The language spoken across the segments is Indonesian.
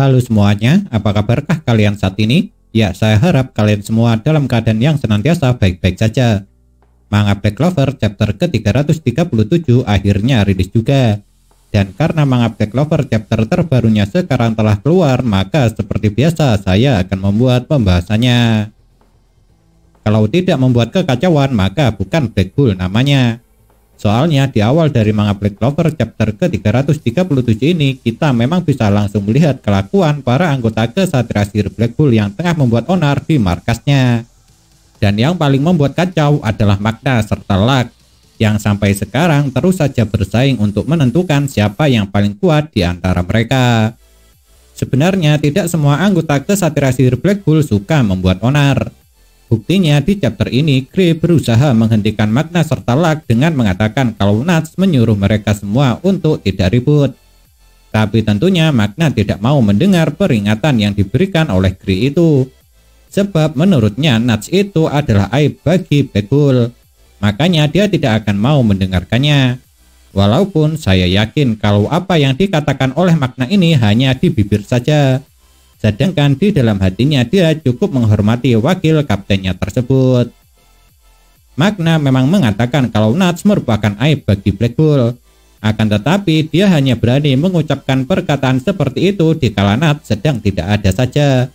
Halo semuanya, apa kabarkah kalian saat ini? Ya, saya harap kalian semua dalam keadaan yang senantiasa baik-baik saja. Manga Black Clover chapter ke-337 akhirnya rilis juga. Dan karena manga Black Clover chapter terbarunya sekarang telah keluar, maka seperti biasa saya akan membuat pembahasannya. Kalau tidak membuat kekacauan, maka bukan Black Bull namanya. Soalnya di awal dari manga Black Clover chapter ke-337 ini, kita memang bisa langsung melihat kelakuan para anggota kesatria sihir Black Bull yang tengah membuat onar di markasnya. Dan yang paling membuat kacau adalah Magna serta Luck, yang sampai sekarang terus saja bersaing untuk menentukan siapa yang paling kuat di antara mereka. Sebenarnya tidak semua anggota kesatria sihir Black Bull suka membuat onar. Buktinya di chapter ini, Grey berusaha menghentikan Magna serta Luck dengan mengatakan kalau Nuts menyuruh mereka semua untuk tidak ribut. Tapi tentunya Magna tidak mau mendengar peringatan yang diberikan oleh Grey itu. Sebab menurutnya Nuts itu adalah aib bagi Black Bull. Makanya dia tidak akan mau mendengarkannya. Walaupun saya yakin kalau apa yang dikatakan oleh Magna ini hanya di bibir saja. Sedangkan di dalam hatinya dia cukup menghormati wakil kaptennya tersebut. Magna memang mengatakan kalau Nuts merupakan aib bagi Black Bull. Akan tetapi dia hanya berani mengucapkan perkataan seperti itu di kala Nuts sedang tidak ada saja.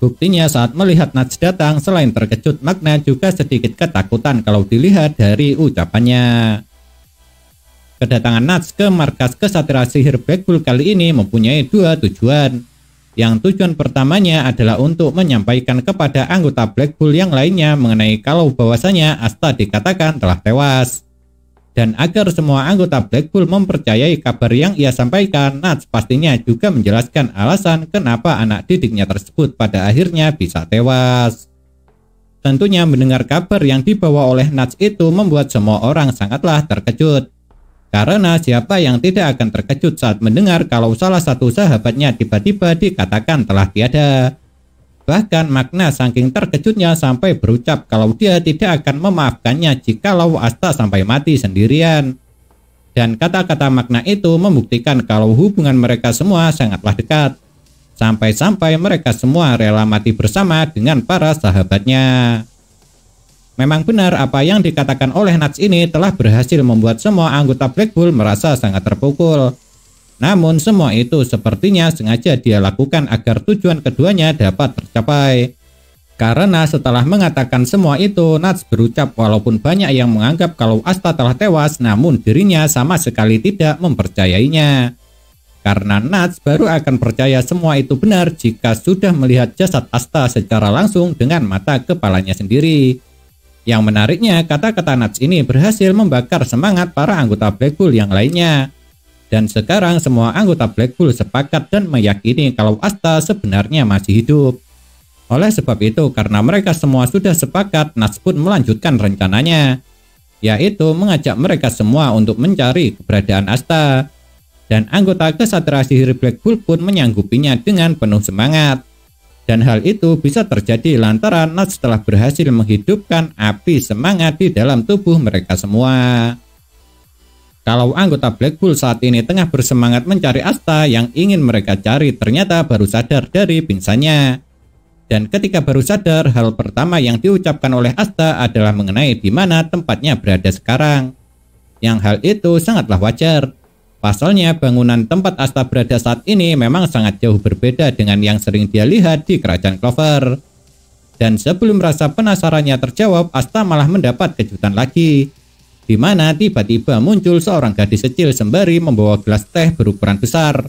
Buktinya saat melihat Nuts datang, selain terkejut, Magna juga sedikit ketakutan kalau dilihat dari ucapannya. Kedatangan Nuts ke markas kesatria sihir Black Bull kali ini mempunyai dua tujuan. Yang tujuan pertamanya adalah untuk menyampaikan kepada anggota Black Bull yang lainnya mengenai kalau bahwasanya Asta dikatakan telah tewas. Dan agar semua anggota Black Bull mempercayai kabar yang ia sampaikan, Nuts pastinya juga menjelaskan alasan kenapa anak didiknya tersebut pada akhirnya bisa tewas. Tentunya mendengar kabar yang dibawa oleh Nuts itu membuat semua orang sangatlah terkejut. Karena siapa yang tidak akan terkejut saat mendengar kalau salah satu sahabatnya tiba-tiba dikatakan telah tiada. Bahkan Magna saking terkejutnya sampai berucap kalau dia tidak akan memaafkannya jikalau Asta sampai mati sendirian. Dan kata-kata Magna itu membuktikan kalau hubungan mereka semua sangatlah dekat. Sampai-sampai mereka semua rela mati bersama dengan para sahabatnya. Memang benar apa yang dikatakan oleh Nuts ini telah berhasil membuat semua anggota Black Bull merasa sangat terpukul. Namun semua itu sepertinya sengaja dia lakukan agar tujuan keduanya dapat tercapai. Karena setelah mengatakan semua itu, Nuts berucap walaupun banyak yang menganggap kalau Asta telah tewas, namun dirinya sama sekali tidak mempercayainya. Karena Nuts baru akan percaya semua itu benar jika sudah melihat jasad Asta secara langsung dengan mata kepalanya sendiri. Yang menariknya, kata-kata Nuts ini berhasil membakar semangat para anggota Black Bull yang lainnya. Dan sekarang semua anggota Black Bull sepakat dan meyakini kalau Asta sebenarnya masih hidup. Oleh sebab itu, karena mereka semua sudah sepakat, Nuts pun melanjutkan rencananya, yaitu mengajak mereka semua untuk mencari keberadaan Asta. Dan anggota kesatria sihir Black Bull pun menyanggupinya dengan penuh semangat. Dan hal itu bisa terjadi lantaran Nuts telah berhasil menghidupkan api semangat di dalam tubuh mereka semua. Kalau anggota Black Bull saat ini tengah bersemangat mencari Asta, yang ingin mereka cari ternyata baru sadar dari pingsannya. Dan ketika baru sadar, hal pertama yang diucapkan oleh Asta adalah mengenai di mana tempatnya berada sekarang. Yang hal itu sangatlah wajar. Pasalnya bangunan tempat Asta berada saat ini memang sangat jauh berbeda dengan yang sering dia lihat di kerajaan Clover. Dan sebelum rasa penasarannya terjawab, Asta malah mendapat kejutan lagi. Di mana tiba-tiba muncul seorang gadis kecil sembari membawa gelas teh berukuran besar.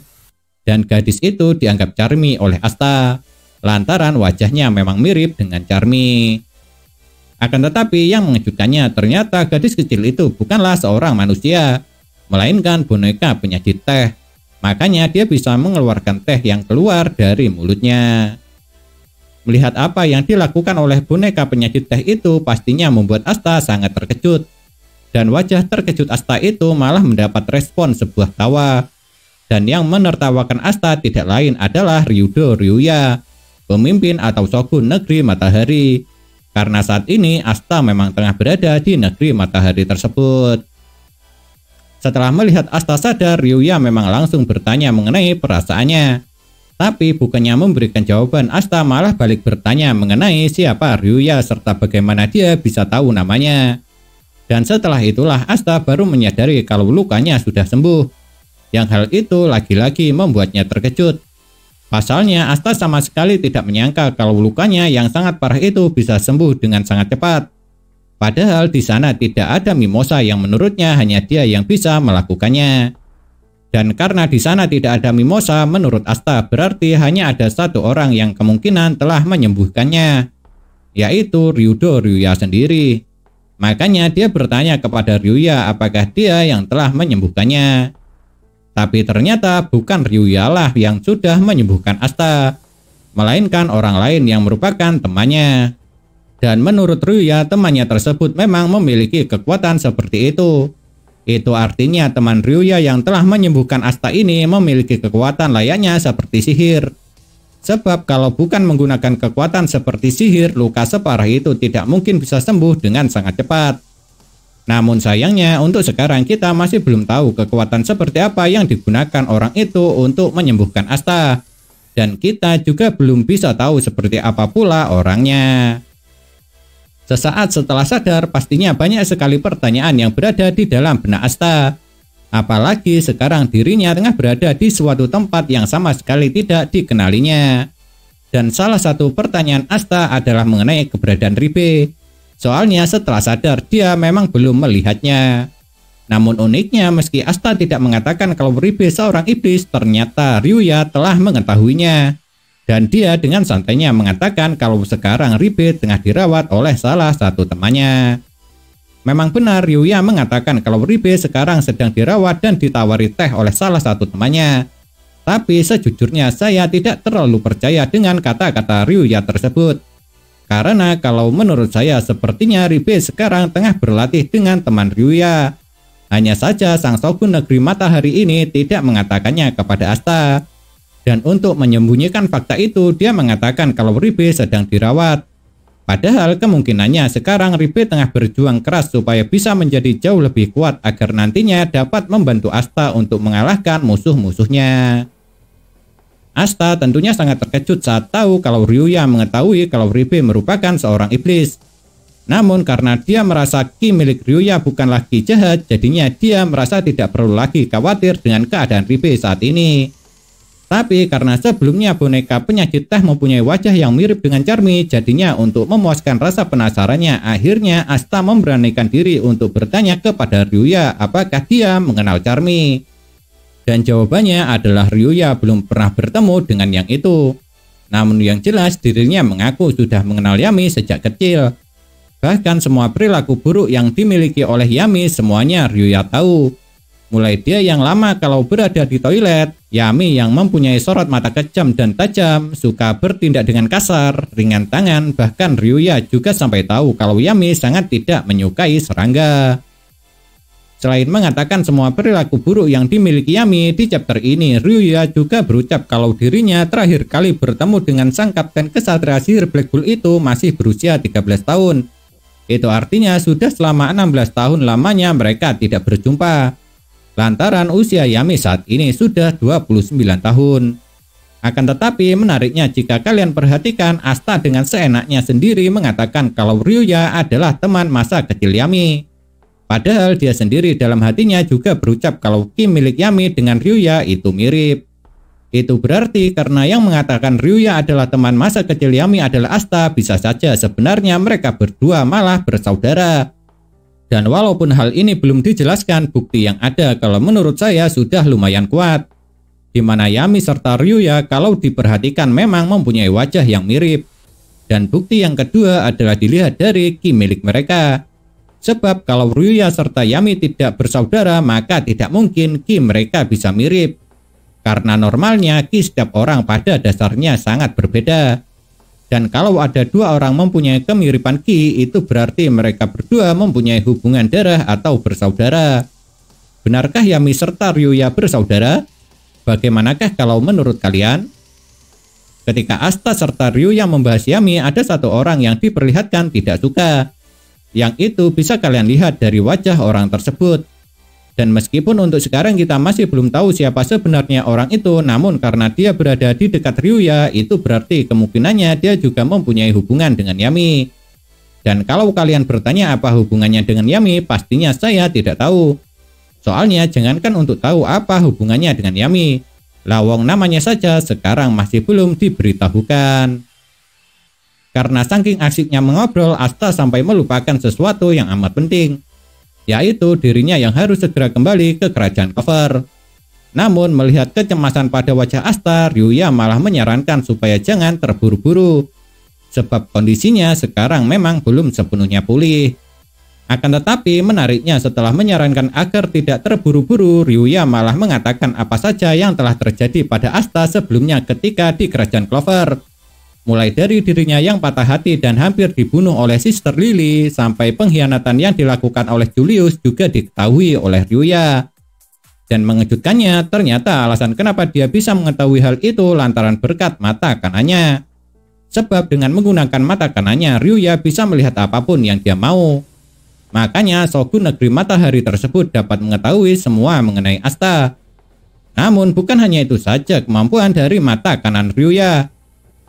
Dan gadis itu dianggap Charmy oleh Asta, lantaran wajahnya memang mirip dengan Charmy. Akan tetapi yang mengejutkannya ternyata gadis kecil itu bukanlah seorang manusia, melainkan boneka penyaji teh. Makanya dia bisa mengeluarkan teh yang keluar dari mulutnya. Melihat apa yang dilakukan oleh boneka penyaji teh itu pastinya membuat Asta sangat terkejut. Dan wajah terkejut Asta itu malah mendapat respon sebuah tawa. Dan yang menertawakan Asta tidak lain adalah Ryudo Ryuya, pemimpin atau shogun negeri matahari. Karena saat ini Asta memang tengah berada di negeri matahari tersebut. Setelah melihat Asta sadar, Ryuya memang langsung bertanya mengenai perasaannya. Tapi bukannya memberikan jawaban, Asta malah balik bertanya mengenai siapa Ryuya serta bagaimana dia bisa tahu namanya. Dan setelah itulah Asta baru menyadari kalau lukanya sudah sembuh. Yang hal itu lagi-lagi membuatnya terkejut. Pasalnya Asta sama sekali tidak menyangka kalau lukanya yang sangat parah itu bisa sembuh dengan sangat cepat. Padahal di sana tidak ada Mimosa yang menurutnya hanya dia yang bisa melakukannya. Dan karena di sana tidak ada Mimosa, menurut Asta berarti hanya ada satu orang yang kemungkinan telah menyembuhkannya, yaitu Ryudo Ryuya sendiri. Makanya dia bertanya kepada Ryuya apakah dia yang telah menyembuhkannya. Tapi ternyata bukan Ryuya lah yang sudah menyembuhkan Asta, melainkan orang lain yang merupakan temannya. Dan menurut Ryuya, temannya tersebut memang memiliki kekuatan seperti itu. Itu artinya teman Ryuya yang telah menyembuhkan Asta ini memiliki kekuatan layaknya seperti sihir. Sebab kalau bukan menggunakan kekuatan seperti sihir, luka separah itu tidak mungkin bisa sembuh dengan sangat cepat. Namun sayangnya untuk sekarang kita masih belum tahu kekuatan seperti apa yang digunakan orang itu untuk menyembuhkan Asta. Dan kita juga belum bisa tahu seperti apa pula orangnya. Sesaat setelah sadar, pastinya banyak sekali pertanyaan yang berada di dalam benak Asta. Apalagi sekarang dirinya tengah berada di suatu tempat yang sama sekali tidak dikenalinya. Dan salah satu pertanyaan Asta adalah mengenai keberadaan Ribe. Soalnya setelah sadar dia memang belum melihatnya. Namun uniknya meski Asta tidak mengatakan kalau Ribe seorang iblis, ternyata Ryuya telah mengetahuinya. Dan dia dengan santainya mengatakan kalau sekarang Ribe tengah dirawat oleh salah satu temannya. Memang benar Ryuya mengatakan kalau Ribe sekarang sedang dirawat dan ditawari teh oleh salah satu temannya. Tapi sejujurnya saya tidak terlalu percaya dengan kata-kata Ryuya tersebut. Karena kalau menurut saya sepertinya Ribe sekarang tengah berlatih dengan teman Ryuya. Hanya saja sang shogun negeri matahari ini tidak mengatakannya kepada Asta. Dan untuk menyembunyikan fakta itu, dia mengatakan kalau Ribe sedang dirawat. Padahal kemungkinannya sekarang Ribe tengah berjuang keras supaya bisa menjadi jauh lebih kuat agar nantinya dapat membantu Asta untuk mengalahkan musuh-musuhnya. Asta tentunya sangat terkejut saat tahu kalau Ryuya mengetahui kalau Ribe merupakan seorang iblis. Namun karena dia merasa ki milik Ryuya bukanlah ki jahat, jadinya dia merasa tidak perlu lagi khawatir dengan keadaan Ribe saat ini. Tapi karena sebelumnya boneka penyakit teh mempunyai wajah yang mirip dengan Charmy, jadinya untuk memuaskan rasa penasarannya, akhirnya Asta memberanikan diri untuk bertanya kepada Ryuya apakah dia mengenal Charmy. Dan jawabannya adalah Ryuya belum pernah bertemu dengan yang itu. Namun yang jelas dirinya mengaku sudah mengenal Yami sejak kecil. Bahkan semua perilaku buruk yang dimiliki oleh Yami semuanya Ryuya tahu. Mulai dia yang lama kalau berada di toilet, Yami yang mempunyai sorot mata kejam dan tajam, suka bertindak dengan kasar, ringan tangan, bahkan Ryuya juga sampai tahu kalau Yami sangat tidak menyukai serangga. Selain mengatakan semua perilaku buruk yang dimiliki Yami, di chapter ini Ryuya juga berucap kalau dirinya terakhir kali bertemu dengan sang kapten kesatria sihir Black Bull itu masih berusia 13 tahun. Itu artinya sudah selama 16 tahun lamanya mereka tidak berjumpa. Lantaran usia Yami saat ini sudah 29 tahun. Akan tetapi menariknya jika kalian perhatikan, Asta dengan seenaknya sendiri mengatakan kalau Ryuya adalah teman masa kecil Yami. Padahal dia sendiri dalam hatinya juga berucap kalau ki milik Yami dengan Ryuya itu mirip. Itu berarti karena yang mengatakan Ryuya adalah teman masa kecil Yami adalah Asta, bisa saja sebenarnya mereka berdua malah bersaudara. Dan walaupun hal ini belum dijelaskan, bukti yang ada kalau menurut saya sudah lumayan kuat. Di mana Yami serta Ryuya kalau diperhatikan memang mempunyai wajah yang mirip. Dan bukti yang kedua adalah dilihat dari ki milik mereka. Sebab kalau Ryuya serta Yami tidak bersaudara, maka tidak mungkin ki mereka bisa mirip. Karena normalnya ki setiap orang pada dasarnya sangat berbeda. Dan kalau ada dua orang mempunyai kemiripan ki, itu berarti mereka berdua mempunyai hubungan darah atau bersaudara. Benarkah Yami serta Ryuya bersaudara? Bagaimanakah kalau menurut kalian? Ketika Asta serta Ryuya membahas Yami, ada satu orang yang diperlihatkan tidak suka. Yang itu bisa kalian lihat dari wajah orang tersebut. Dan meskipun untuk sekarang kita masih belum tahu siapa sebenarnya orang itu, namun karena dia berada di dekat Ryuya, itu berarti kemungkinannya dia juga mempunyai hubungan dengan Yami. Dan kalau kalian bertanya apa hubungannya dengan Yami, pastinya saya tidak tahu. Soalnya jangankan untuk tahu apa hubungannya dengan Yami, lawang namanya saja sekarang masih belum diberitahukan. Karena saking asiknya mengobrol, Asta sampai melupakan sesuatu yang amat penting, yaitu dirinya yang harus segera kembali ke kerajaan Clover. Namun melihat kecemasan pada wajah Asta, Ryuya malah menyarankan supaya jangan terburu-buru, sebab kondisinya sekarang memang belum sepenuhnya pulih. Akan tetapi menariknya, setelah menyarankan agar tidak terburu-buru, Ryuya malah mengatakan apa saja yang telah terjadi pada Asta sebelumnya ketika di kerajaan Clover. Mulai dari dirinya yang patah hati dan hampir dibunuh oleh Sister Lily, sampai pengkhianatan yang dilakukan oleh Julius juga diketahui oleh Ryuya. Dan mengejutkannya, ternyata alasan kenapa dia bisa mengetahui hal itu lantaran berkat mata kanannya. Sebab dengan menggunakan mata kanannya, Ryuya bisa melihat apapun yang dia mau. Makanya Shogun Negeri Matahari tersebut dapat mengetahui semua mengenai Asta. Namun bukan hanya itu saja kemampuan dari mata kanan Ryuya.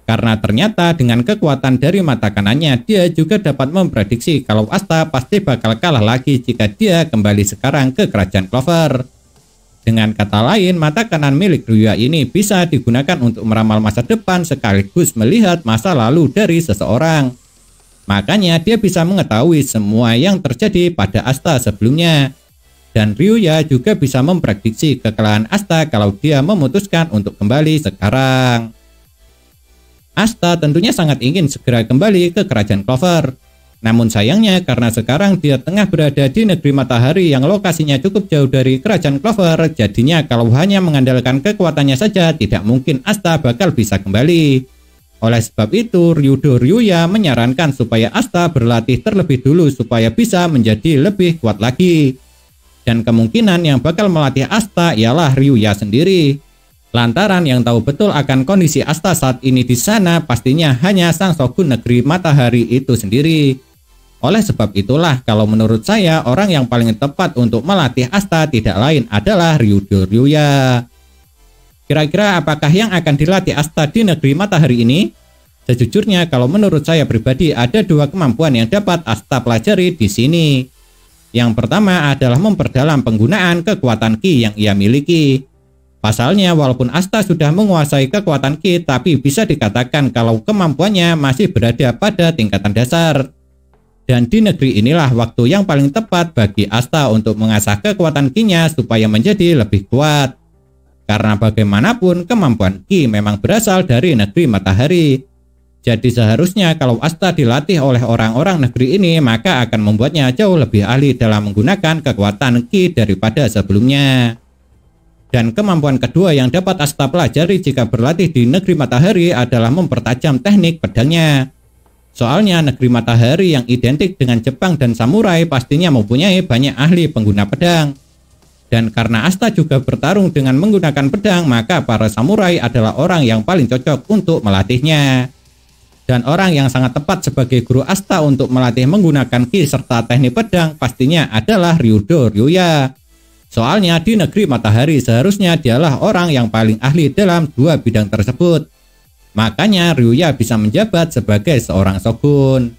Karena ternyata dengan kekuatan dari mata kanannya, dia juga dapat memprediksi kalau Asta pasti bakal kalah lagi jika dia kembali sekarang ke kerajaan Clover. Dengan kata lain, mata kanan milik Ryuya ini bisa digunakan untuk meramal masa depan sekaligus melihat masa lalu dari seseorang. Makanya dia bisa mengetahui semua yang terjadi pada Asta sebelumnya. Dan Ryuya juga bisa memprediksi kekalahan Asta kalau dia memutuskan untuk kembali sekarang. Asta tentunya sangat ingin segera kembali ke kerajaan Clover. Namun sayangnya karena sekarang dia tengah berada di negeri Matahari yang lokasinya cukup jauh dari kerajaan Clover, jadinya kalau hanya mengandalkan kekuatannya saja tidak mungkin Asta bakal bisa kembali. Oleh sebab itu, Ryuya menyarankan supaya Asta berlatih terlebih dulu supaya bisa menjadi lebih kuat lagi. Dan kemungkinan yang bakal melatih Asta ialah Ryuya sendiri. Lantaran yang tahu betul akan kondisi Asta saat ini di sana pastinya hanya sang Shogun Negeri Matahari itu sendiri. Oleh sebab itulah kalau menurut saya orang yang paling tepat untuk melatih Asta tidak lain adalah Ryuya. Kira-kira apakah yang akan dilatih Asta di negeri Matahari ini? Sejujurnya kalau menurut saya pribadi ada dua kemampuan yang dapat Asta pelajari di sini. Yang pertama adalah memperdalam penggunaan kekuatan Ki yang ia miliki. Pasalnya walaupun Asta sudah menguasai kekuatan Ki, tapi bisa dikatakan kalau kemampuannya masih berada pada tingkatan dasar. Dan di negeri inilah waktu yang paling tepat bagi Asta untuk mengasah kekuatan Ki-nya supaya menjadi lebih kuat. Karena bagaimanapun kemampuan Ki memang berasal dari negeri Matahari. Jadi seharusnya kalau Asta dilatih oleh orang-orang negeri ini, maka akan membuatnya jauh lebih ahli dalam menggunakan kekuatan Ki daripada sebelumnya. Dan kemampuan kedua yang dapat Asta pelajari jika berlatih di negeri Matahari adalah mempertajam teknik pedangnya. Soalnya negeri Matahari yang identik dengan Jepang dan samurai pastinya mempunyai banyak ahli pengguna pedang. Dan karena Asta juga bertarung dengan menggunakan pedang, maka para samurai adalah orang yang paling cocok untuk melatihnya. Dan orang yang sangat tepat sebagai guru Asta untuk melatih menggunakan Ki serta teknik pedang pastinya adalah Ryuya. Soalnya di negeri Matahari seharusnya dialah orang yang paling ahli dalam dua bidang tersebut. Makanya Ryuya bisa menjabat sebagai seorang shogun.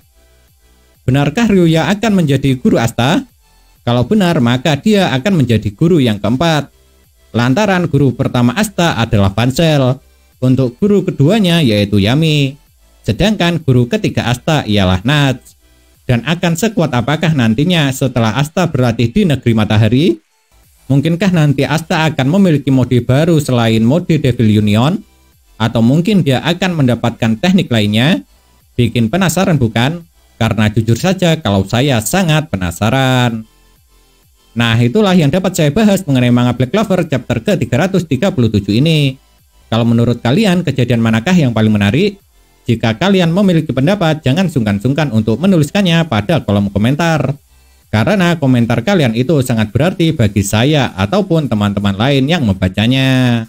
Benarkah Ryuya akan menjadi guru Asta? Kalau benar, maka dia akan menjadi guru yang keempat. Lantaran guru pertama Asta adalah Pansel. Untuk guru keduanya yaitu Yami. Sedangkan guru ketiga Asta ialah Nats. Dan akan sekuat apakah nantinya setelah Asta berlatih di negeri Matahari? Mungkinkah nanti Asta akan memiliki mode baru selain mode Devil Union? Atau mungkin dia akan mendapatkan teknik lainnya? Bikin penasaran bukan? Karena jujur saja kalau saya sangat penasaran. Nah, itulah yang dapat saya bahas mengenai manga Black Clover chapter ke-337 ini. Kalau menurut kalian, kejadian manakah yang paling menarik? Jika kalian memiliki pendapat, jangan sungkan-sungkan untuk menuliskannya pada kolom komentar. Karena komentar kalian itu sangat berarti bagi saya ataupun teman-teman lain yang membacanya.